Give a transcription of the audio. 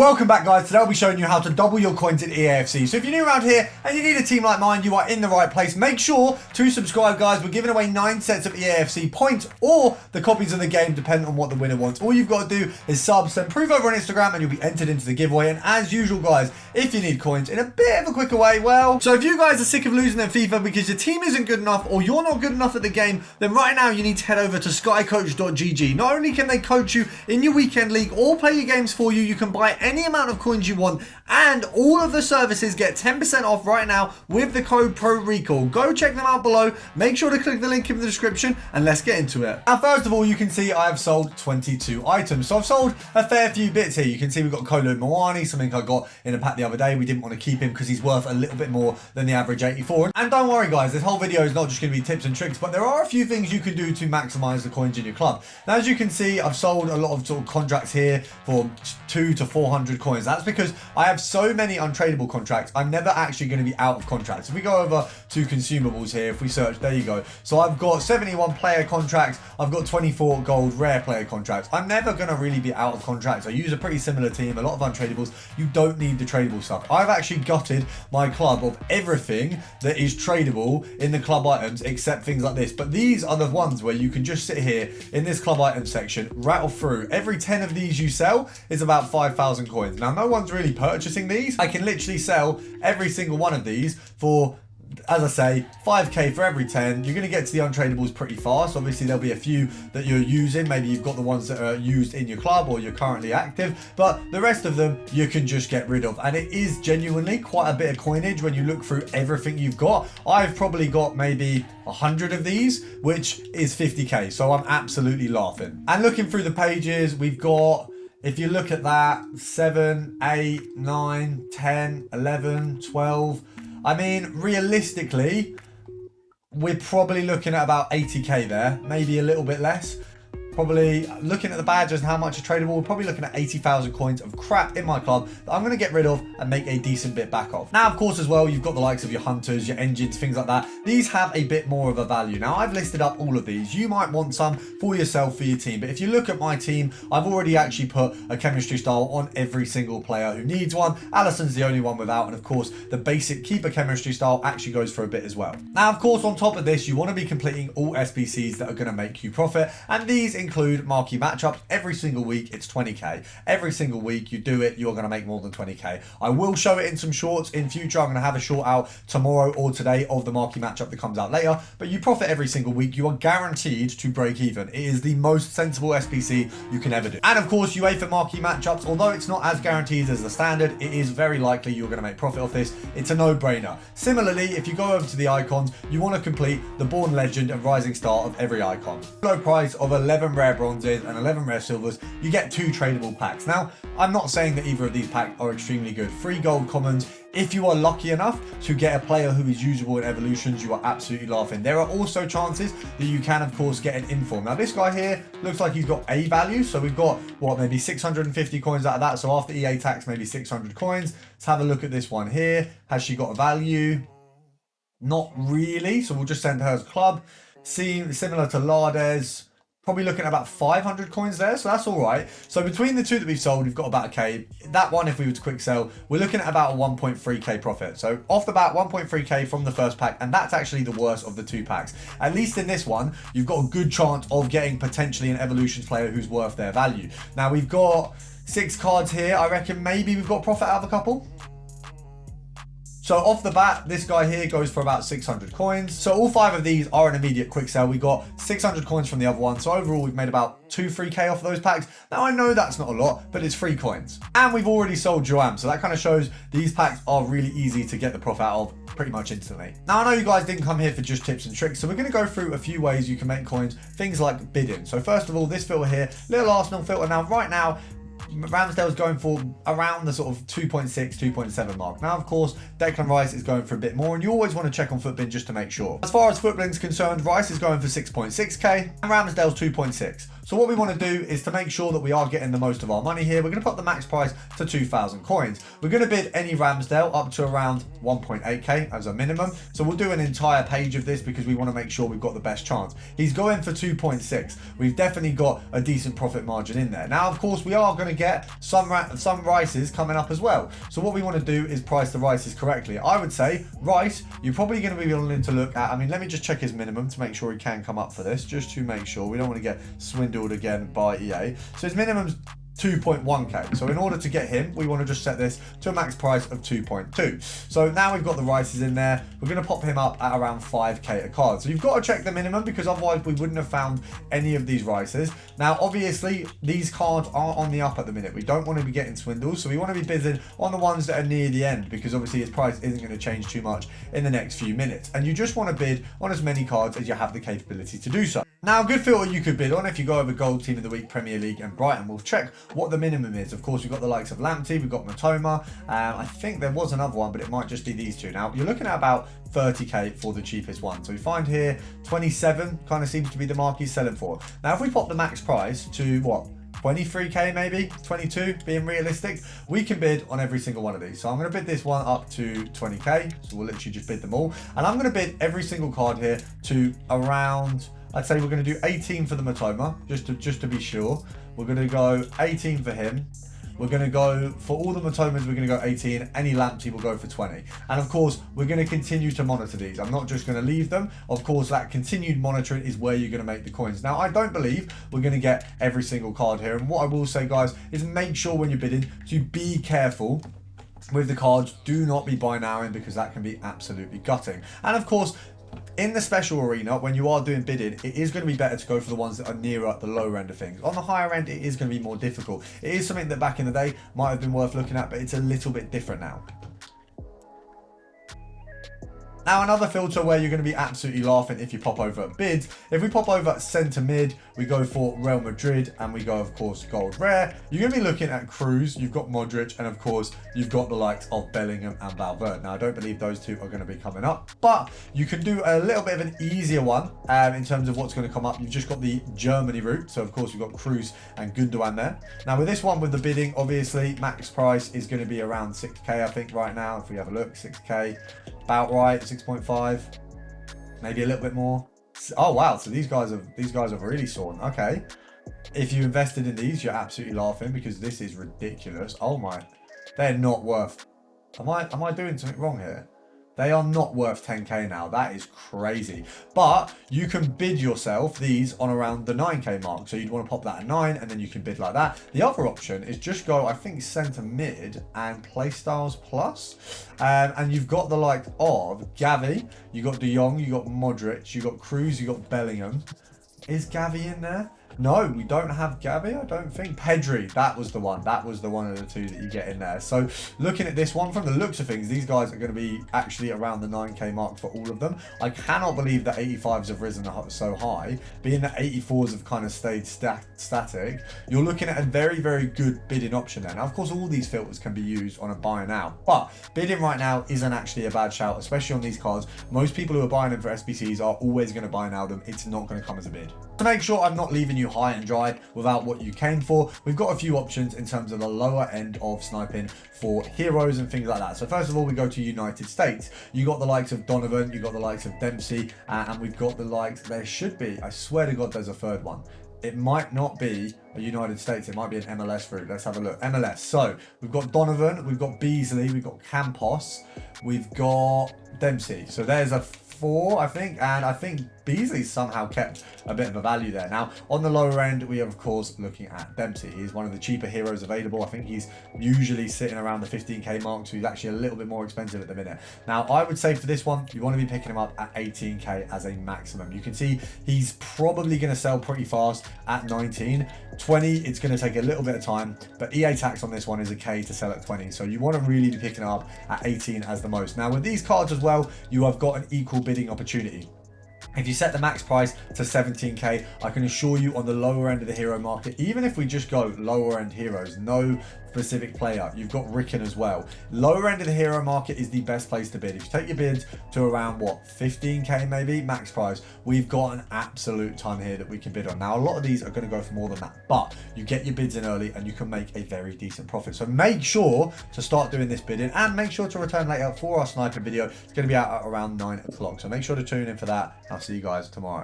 Welcome back, guys. Today I'll be showing you how to double your coins in EAFC. So if you're new around here and you need a team like mine, you are in the right place. Make sure to subscribe, guys. We're giving away 9 sets of EAFC points or the copies of the game, depending on what the winner wants. All you've got to do is sub, send proof over on Instagram, and you'll be entered into the giveaway. And as usual, guys, if you need coins in a bit of a quicker way, well, so if you guys are sick of losing at FIFA because your team isn't good enough or you're not good enough at the game, then right now you need to head over to skycoach.gg. Not only can they coach you in your weekend league or play your games for you, you can buy any amount of coins you want, and all of the services get 10% off right now with the code PRORECALL. Go check them out below. Make sure to click the link in the description and let's get into it. Now, first of all, you can see I have sold 22 items. So I've sold a fair few bits here. You can see we've got Kolo Muani, something I got in a pack the other day. We didn't want to keep him because he's worth a little bit more than the average 84. And don't worry, guys, this whole video is not just going to be tips and tricks, but there are a few things you can do to maximize the coins in your club. Now, as you can see, I've sold a lot of sort of contracts here for 200 to 400 coins. That's because I have so many untradeable contracts. I'm never actually going to be out of contracts. If we go over to consumables here, if we search, there you go. So I've got 71 player contracts. I've got 24 gold rare player contracts. I'm never going to really be out of contracts. I use a pretty similar team, a lot of untradables. You don't need the tradable stuff. I've actually gutted my club of everything that is tradable in the club items except things like this. But these are the ones where you can just sit here in this club item section, rattle through. Every 10 of these you sell is about 5,000 coins. Now, no one's really purchasing these. I can literally sell every single one of these for, as I say, 5k for every 10. You're going to get to the untradables pretty fast. Obviously, there'll be a few that you're using. Maybe you've got the ones that are used in your club or you're currently active, but the rest of them you can just get rid of. And it is genuinely quite a bit of coinage when you look through everything you've got. I've probably got maybe 100 of these, which is 50k. So I'm absolutely laughing. And looking through the pages, we've got, if you look at that, 7, 8, 9, 10, 11, 12. I mean, realistically, we're probably looking at about 80k there, maybe a little bit less. Probably looking at the badges and how much are tradable, we're probably looking at 80,000 coins of crap in my club that I'm going to get rid of and make a decent bit back of. Now, of course, as well, you've got the likes of your hunters, your engines, things like that. These have a bit more of a value. Now, I've listed up all of these. You might want some for yourself, for your team. But if you look at my team, I've already actually put a chemistry style on every single player who needs one. Allison's the only one without. And of course, the basic keeper chemistry style actually goes for a bit as well. Now, of course, on top of this, you want to be completing all SBCs that are going to make you profit. And these include marquee matchups. Every single week it's 20k. Every single week you do it, you're going to make more than 20k. I will show it in some shorts in future. I'm going to have a short out tomorrow or today of the marquee matchup that comes out later, but you profit every single week. You are guaranteed to break even. It is the most sensible SBC you can ever do. And of course, UEFA marquee matchups, although it's not as guaranteed as the standard, it is very likely you're going to make profit off this. It's a no-brainer. Similarly, if you go over to the icons, you want to complete the Born Legend and Rising Star of every icon. Low price of 11 rare bronzes and 11 rare silvers, you get 2 tradable packs. Now, I'm not saying that either of these packs are extremely good. 3 gold commons. If you are lucky enough to get a player who is usable in evolutions, you are absolutely laughing. There are also chances that you can, of course, get an inform. Now, this guy here looks like he's got a value. So we've got, what, maybe 650 coins out of that. So after EA tax, maybe 600 coins. Let's have a look at this one here. Has she got a value? Not really. So we'll just send her as club. Similar to Lades. Probably looking at about 500 coins there, so that's all right. So between the two that we've sold, we've got about a K. That one, if we were to quick sell, we're looking at about a 1.3k profit. So off the bat, 1.3k from the first pack, and that's actually the worst of the 2 packs. At least in this one, you've got a good chance of getting potentially an evolutions player who's worth their value. Now, we've got 6 cards here. I reckon maybe we've got profit out of a couple. So off the bat, this guy here goes for about 600 coins. So all 5 of these are an immediate quick sell. We got 600 coins from the other one. So overall, we've made about 2-3k off of those packs. Now, I know that's not a lot, but it's 3 coins. And we've already sold Joam. So that kind of shows these packs are really easy to get the profit out of pretty much instantly. Now, I know you guys didn't come here for just tips and tricks. So we're going to go through a few ways you can make coins, things like bidding. So first of all, this filter here, little Arsenal filter. Now, right now, Ramsdale's going for around the sort of 2.6, 2.7 mark. Now, of course, Declan Rice is going for a bit more, and you always want to check on Footbin just to make sure. As far as Footbin's concerned, Rice is going for 6.6k, and Ramsdale's 2.6. So what we want to do is to make sure that we are getting the most of our money here. We're going to put the max price to 2,000 coins. We're going to bid any Ramsdale up to around 1.8k as a minimum. So we'll do an entire page of this because we want to make sure we've got the best chance. He's going for 2.6. We've definitely got a decent profit margin in there. Now, of course, we are going to get some Rices coming up as well. So what we want to do is price the Rices correctly. I would say Rice, you're probably going to be willing to look at, I mean, let me just check his minimum to make sure he can come up for this, just to make sure we don't want to get swindled again by EA. So his minimum's 2.1k. So in order to get him, we want to just set this to a max price of 2.2. So now we've got the Rices in there. We're going to pop him up at around 5k a card. So you've got to check the minimum because otherwise we wouldn't have found any of these Rices. Now, obviously, these cards are on the up at the minute. We don't want to be getting swindles. So we want to be bidding on the ones that are near the end because obviously his price isn't going to change too much in the next few minutes. And you just want to bid on as many cards as you have the capability to do so. Now, a good filter you could bid on if you go over Gold Team of the Week, Premier League and Brighton. We'll check what the minimum is. Of course, we've got the likes of Lamptey, we've got Matoma. I think there was another one, but it might just be these two. Now, you're looking at about 30k for the cheapest one. So we find here 27 kind of seems to be the mark he's selling for. Now, if we pop the max price to what? 23k maybe, 22 being realistic, we can bid on every single one of these. So I'm going to bid this one up to 20k. So we'll literally just bid them all. And I'm going to bid every single card here to around, I'd say we're going to do 18 for the Matoma, just to be sure. We're going to go 18 for him. We're going to go for all the Matomas, we're going to go 18. Any Lamptey will go for 20. And of course, we're going to continue to monitor these. I'm not just going to leave them. Of course, that continued monitoring is where you're going to make the coins. Now, I don't believe we're going to get every single card here. And what I will say, guys, is make sure when you're bidding to be careful with the cards. Do not be buy nowing because that can be absolutely gutting. And of course, in the special arena, when you are doing bidding, it is going to be better to go for the ones that are nearer the lower end of things. On the higher end, it is going to be more difficult. It is something that back in the day might have been worth looking at, but it's a little bit different now. Now, another filter where you're going to be absolutely laughing if you pop over at bids. If we pop over at centre mid, we go for Real Madrid and we go, of course, gold rare. You're going to be looking at Cruz. You've got Modric and, of course, you've got the likes of Bellingham and Valverde. Now, I don't believe those two are going to be coming up, but you can do a little bit of an easier one in terms of what's going to come up. You've just got the Germany route. So, of course, we've got Cruz and Gundogan there. Now, with this one, with the bidding, obviously, max price is going to be around 6k, I think, right now. If we have a look, 6k. About right, 6.5, maybe a little bit more. Oh wow, so these guys have really soared. Okay, if you invested in these, you're absolutely laughing because this is ridiculous. Oh my, they're not worth. Am I doing something wrong here? They are not worth 10k now. That is crazy. But you can bid yourself these on around the 9k mark. So you'd want to pop that at 9 and then you can bid like that. The other option is just go, I think, centre mid and Playstyles Plus. And you've got the like of Gavi, you got De Jong, you got Modric, you got Cruz, you got Bellingham. Is Gavi in there? No, we don't have Gavi, I don't think. Pedri, that was the one. That was the one of the two that you get in there. So looking at this one, from the looks of things, these guys are going to be actually around the 9k mark for all of them. I cannot believe that 85s have risen so high. Being that 84s have kind of stayed static, you're looking at a very, very good bidding option there. Now, of course, all these filters can be used on a buy now, but bidding right now isn't actually a bad shout, especially on these cards. Most people who are buying them for SBCs are always going to buy now them. It's not going to come as a bid. To make sure I'm not leaving you high and dry without what you came for, we've got a few options in terms of the lower end of sniping for heroes and things like that. So first of all, we go to United States. You got the likes of Donovan, you got the likes of Dempsey, and we've got the likes, there should be, I swear to God, there's a third one. It might not be a United States, it might be an MLS route. Let's have a look. MLS. So we've got Donovan, we've got Beasley, we've got Campos, we've got Dempsey. So there's a 4, I think, and I think Beasley somehow kept a bit of a value there. Now, on the lower end, we are, of course, looking at Dempsey. He's one of the cheaper heroes available. I think he's usually sitting around the 15k mark, so he's actually a little bit more expensive at the minute. Now, I would say for this one, you want to be picking him up at 18k as a maximum. You can see he's probably going to sell pretty fast at 19. 20, it's going to take a little bit of time, but EA tax on this one is a K to sell at 20. So you want to really be picking it up at 18 as the most. Now, with these cards as well, you have got an equal bidding opportunity. If you set the max price to 17k, I can assure you on the lower end of the hero market, even if we just go lower end heroes, no specific player. You've got Rickon as well. Lower end of the hero market is the best place to bid. If you take your bids to around, what, 15k maybe, max price, we've got an absolute ton here that we can bid on. Now, a lot of these are going to go for more than that, but you get your bids in early and you can make a very decent profit. So make sure to start doing this bidding, and make sure to return later for our sniper video. It's going to be out at around 9 o'clock. So make sure to tune in for that. I'll see you guys tomorrow.